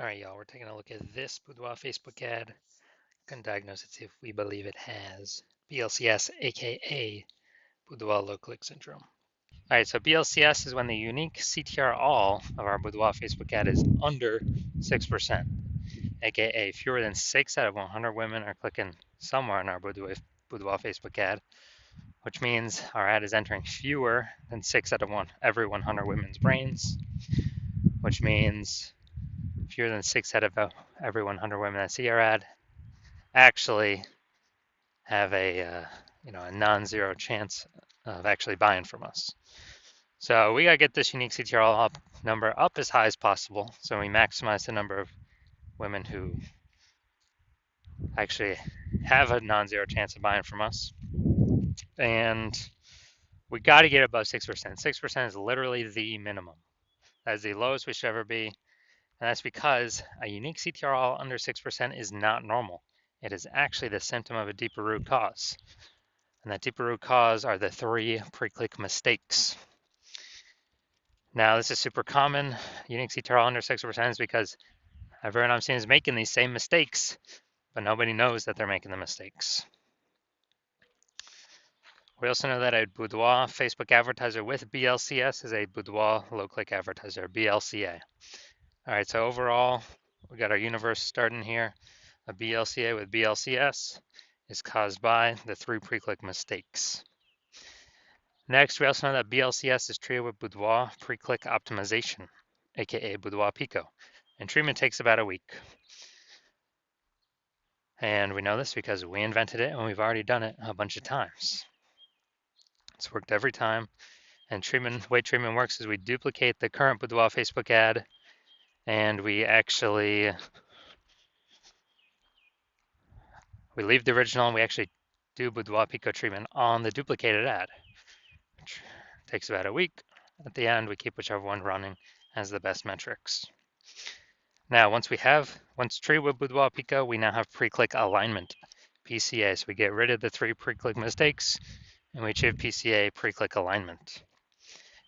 All right, y'all, we're taking a look at this Boudoir Facebook ad. Can diagnose it, see if we believe it has BLCS, aka Boudoir low click syndrome. All right, so BLCS is when the unique CTR all of our Boudoir Facebook ad is under 6%, aka fewer than 6 out of 100 women are clicking somewhere on our Boudoir Facebook ad, which means our ad is entering fewer than 6 out of every 100 women's brains, which means fewer than 6 out of every 100 women that see our ad actually have a non-zero chance of actually buying from us. So we gotta get this unique CTRL number up as high as possible, so we maximize the number of women who actually have a non-zero chance of buying from us. And we got to get above 6%. 6% is literally the minimum. That is the lowest we should ever be. And that's because a unique CTRL under 6% is not normal. It is actually the symptom of a deeper root cause. And that deeper root cause are the 3 pre-click mistakes. Now, this is super common. Unique CTRL under 6% is because everyone I'm seeing is making these same mistakes, but nobody knows that they're making the mistakes. We also know that a Boudoir Facebook advertiser with BLCS is a Boudoir low-click advertiser, BLCA. All right, so overall, we got our universe starting here. A BLCA with BLCS is caused by the 3 pre-click mistakes. Next, we also know that BLCS is treated with Boudoir pre-click optimization, aka Boudoir Pico, and treatment takes about a week. And we know this because we invented it and we've already done it a bunch of times. It's worked every time. And the way treatment works is we duplicate the current Boudoir Facebook ad, and we leave the original and we actually do Boudoir Pico treatment on the duplicated ad, which takes about a week. At the end, we keep whichever one running as the best metrics. Now, once treated with Boudoir Pico, we now have pre-click alignment, PCA. So we get rid of the 3 pre-click mistakes and we achieve PCA pre-click alignment.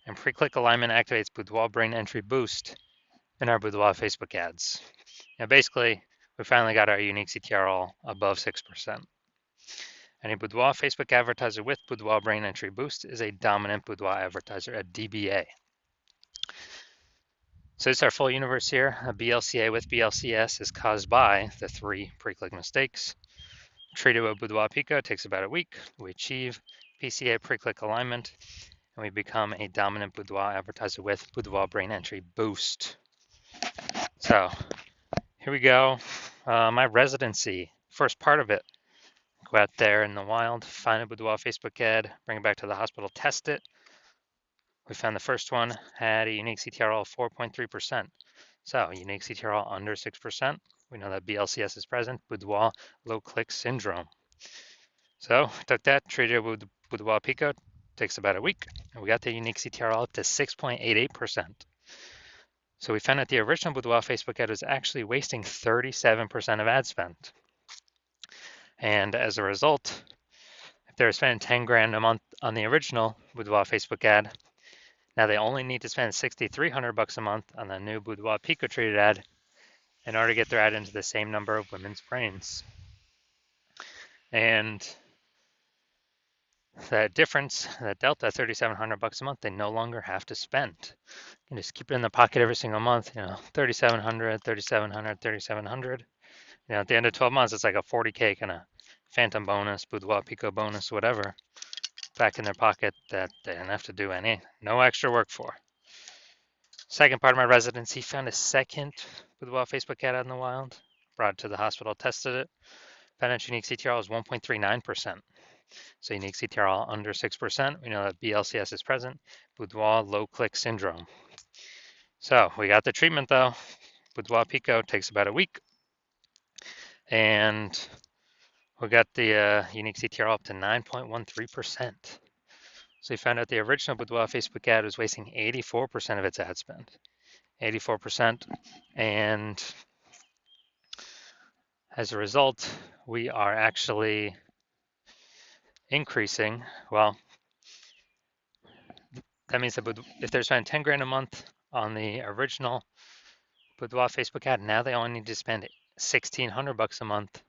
And pre-click alignment activates Boudoir brain entry boost in our Boudoir Facebook ads. Now, basically, we finally got our unique CTRL above 6%. And a Boudoir Facebook advertiser with Boudoir brain entry boost is a dominant Boudoir advertiser, a DBA. So this is our full universe here. A BLCA with BLCS is caused by the 3 pre-click mistakes. Treated with Boudoir Pico takes about a week. We achieve PCA pre-click alignment, and we become a dominant Boudoir advertiser with Boudoir brain entry boost. So here we go. My residency, first part of it. Go out there in the wild, find a Boudoir Facebook ad, bring it back to the hospital, test it. We found the first one had a unique CTRL of 4.3%. So unique CTRL under 6%. We know that BLCS is present, Boudoir low click syndrome. So took that, treated it with Boudoir Pico, takes about a week, and we got the unique CTRL up to 6.88%. So we found that the original Boudoir Facebook ad was actually wasting 37% of ad spend. And as a result, if they were spending 10 grand a month on the original Boudoir Facebook ad, now they only need to spend $6,300 a month on the new Boudoir Pico treated ad in order to get their ad into the same number of women's brains. And that difference, that delta, $3,700 a month, they no longer have to spend. You can just keep it in the pocket every single month, $3,700, $3,700, $3,700. At the end of 12 months, it's like a 40K kind of phantom bonus, Boudoir Pico bonus, whatever, back in their pocket that they didn't have to do no extra work for. Second part of my residency, found a second Boudoir Facebook ad out in the wild, brought it to the hospital, tested it, found its unique CTRL was 1.39%. So unique CTRL under 6%. We know that BLCS is present, Boudoir low click syndrome. So we got the treatment though. Boudoir Pico takes about a week. And we got the unique CTRL up to 9.13%. So we found out the original Boudoir Facebook ad was wasting 84% of its ad spend. 84%. And as a result, we are actually increasing. Well, that means that if they're spending 10 grand a month on the original Boudoir Facebook ad. Now they only need to spend $1,600 a month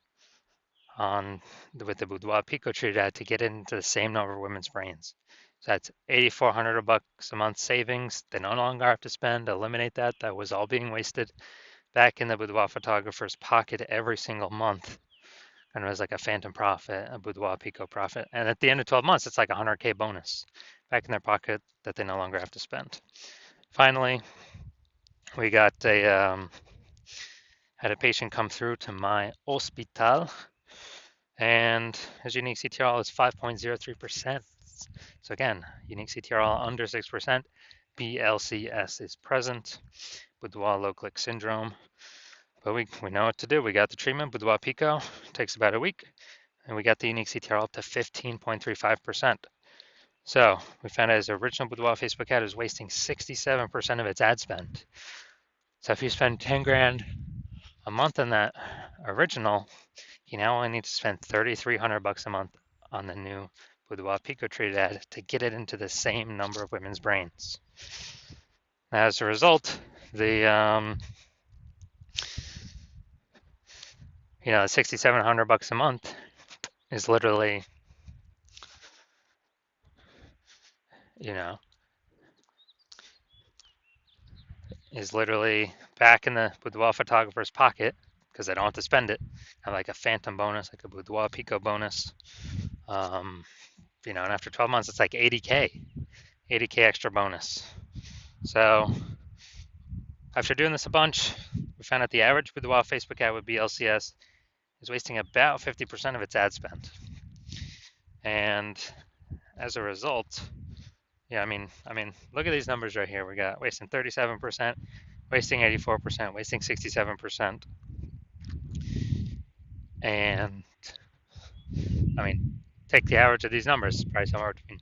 on with the Boudoir Pico treated ad to get into the same number of women's brains. So that's $8,400 a month savings. They no longer have to spend. Eliminate that. That was all being wasted back in the boudoir photographer's pocket every single month. And it was like a phantom profit, a boudoir Pico profit. And at the end of 12 months, it's like a 100K bonus back in their pocket that they no longer have to spend. Finally, we got had a patient come through to my hospital, and his unique CTRL is 5.03%. So again, unique CTRL under 6%. BLCS is present. Boudoir low click syndrome. But we know what to do. We got the treatment, Boudoir Pico, takes about a week, and we got the unique CTRL up to 15.35%. So we found out his original Boudoir Facebook ad is wasting 67% of its ad spend. So if you spend 10 grand a month on that original, you now only need to spend $3,300 a month on the new Boudoir Pico treated ad to get it into the same number of women's brains. Now, as a result, the $6,700 a month is literally, back in the boudoir photographer's pocket because they don't have to spend it. Have like a phantom bonus, like a Boudoir Pico bonus. And after 12 months, it's like 80K extra bonus. So after doing this a bunch, we found out the average Boudoir Facebook ad with BLCS is wasting about 50% of its ad spend. And as a result, look at these numbers right here. We got wasting 37%, wasting 84%, wasting 67%. And take the average of these numbers, probably somewhere between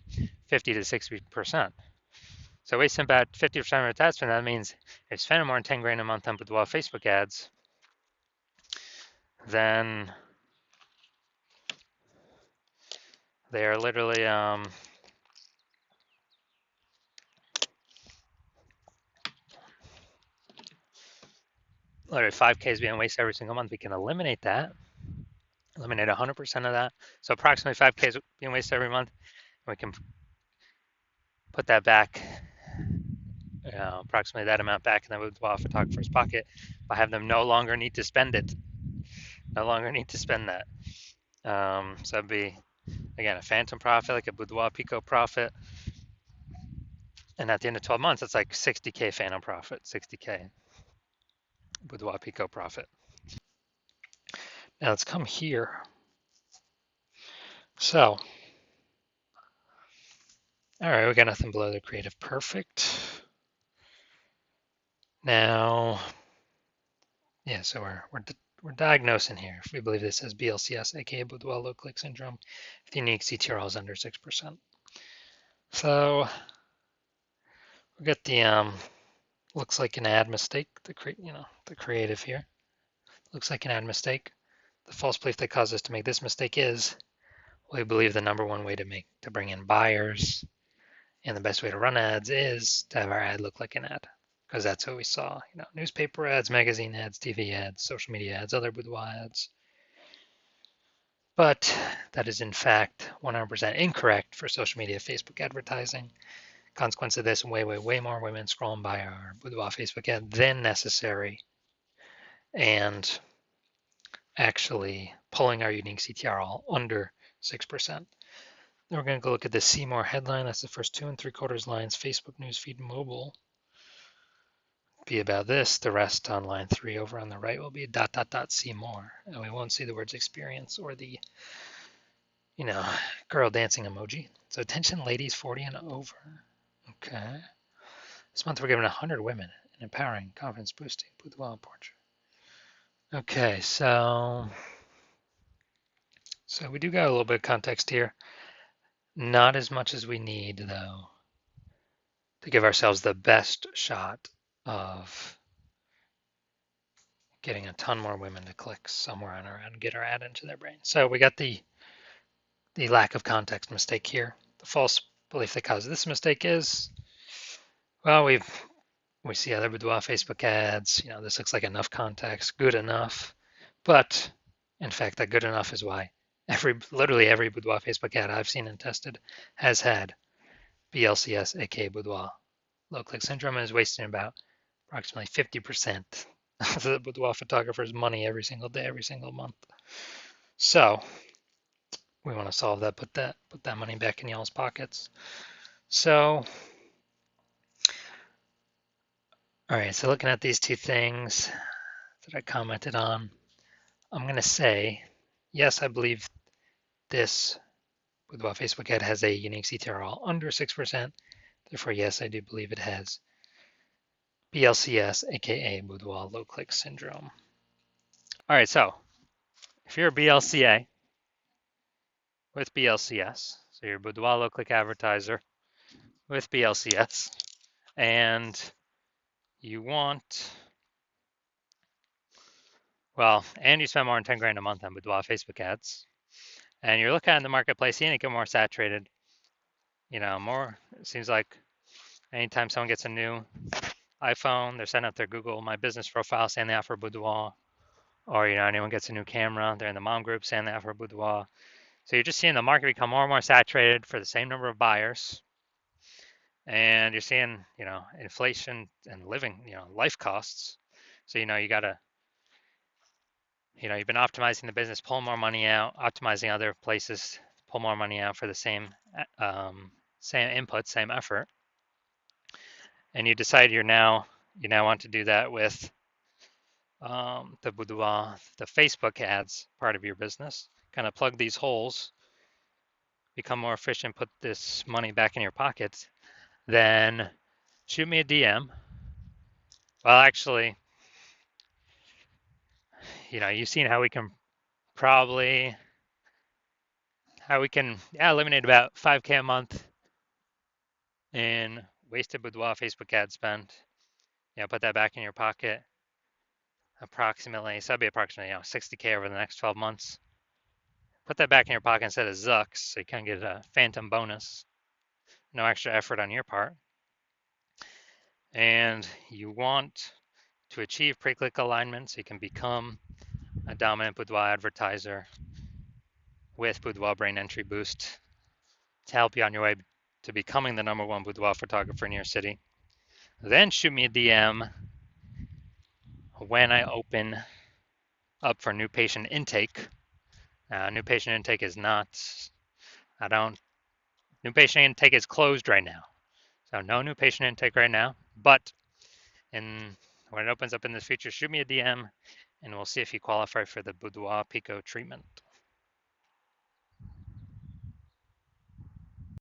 50 to 60%. So wasting about 50% of its ad spend, that means if spending more than 10 grand a month on Boudoir Facebook ads, then they are literally 5K is being wasted every single month. We can eliminate that, eliminate 100% of that. So approximately 5K is being wasted every month. And we can put that back, approximately that amount back in the Boudoir photographer's pocket by having them no longer need to spend it. No longer need to spend that. So it'd be, again, a phantom profit, like a Boudoir Pico profit. And at the end of 12 months, it's like 60K phantom profit, 60K Boudoir Pico profit. Now let's come here. So, all right, we got nothing below the creative perfect. Now, yeah, so we're diagnosing here if we believe this as BLCS, aka Boudoir low click syndrome, if the unique CTRL is under 6%. So we got the looks like an ad mistake. The creative here looks like an ad mistake. The false belief that caused us to make this mistake is we believe the number one way to bring in buyers and the best way to run ads is to have our ad look like an ad, because that's what we saw. Newspaper ads, magazine ads, TV ads, social media ads, other boudoir ads. But that is in fact 100% incorrect for social media Facebook advertising. Consequence of this, way more women scrolling by our boudoir Facebook ad than necessary, and actually pulling our unique CTRL under 6%. Then we're going to go look at the See More headline. That's the first 2 3/4 lines. Facebook newsfeed mobile be about this. The rest on line 3 over on the right will be ... see more. And we won't see the words experience or the girl dancing emoji. So attention ladies 40 and over. Okay. This month we're giving 100 women an empowering, confidence boosting boudoir portrait. Okay, so we do got a little bit of context here. Not as much as we need, though, to give ourselves the best shot of getting a ton more women to click somewhere on our ad and get our ad into their brain. So we got the lack of context mistake here. The false belief that caused this mistake is, well, we've We see other Boudoir Facebook ads. This looks like enough context, good enough. But in fact, that good enough is why literally every Boudoir Facebook ad I've seen and tested has had BLCS, aka Boudoir low click syndrome, and is wasting about approximately 50% of the boudoir photographer's money every single day, every single month. So we want to solve that, put that money back in y'all's pockets. So, all right, so looking at these two things that I commented on, I'm going to say, yes, I believe this boudoir Facebook ad has a unique CTRL under 6%. Therefore, yes, I do believe it has BLCS, aka boudoir low click syndrome. All right, so if you're a BLCA with BLCS, so you're a boudoir low click advertiser with BLCS, and you want, well, and you spend more than 10 grand a month on boudoir Facebook ads, and you're looking at the marketplace, seeing it get more saturated, it seems like anytime someone gets a new iPhone, they're setting up their Google My Business profile saying they offer boudoir, or, anyone gets a new camera, they're in the mom group saying they offer boudoir. So you're just seeing the market become more and more saturated for the same number of buyers. And you're seeing, inflation and living, life costs. So, you got to, you've been optimizing the business, pull more money out, optimizing other places, pull more money out for the same input, same effort. And you decide you now want to do that with the boudoir, the Facebook ads part of your business. Kind of plug these holes, become more efficient, put this money back in your pockets. Then shoot me a DM. Well, actually, you've seen how we can eliminate about 5K a month in wasted boudoir Facebook ad spend. Put that back in your pocket. So that'd be approximately 60K over the next 12 months. Put that back in your pocket instead of Zucks, so you can get a phantom bonus. No extra effort on your part. And you want to achieve pre-click alignment so you can become a dominant boudoir advertiser with Boudoir Brain Entry Boost to help you on your way to becoming the #1 boudoir photographer in your city. Then shoot me a DM when I open up for new patient intake. New patient intake is new patient intake is closed right now. So no new patient intake right now, but when it opens up in the future, shoot me a DM and we'll see if you qualify for the Boudoir Pico treatment.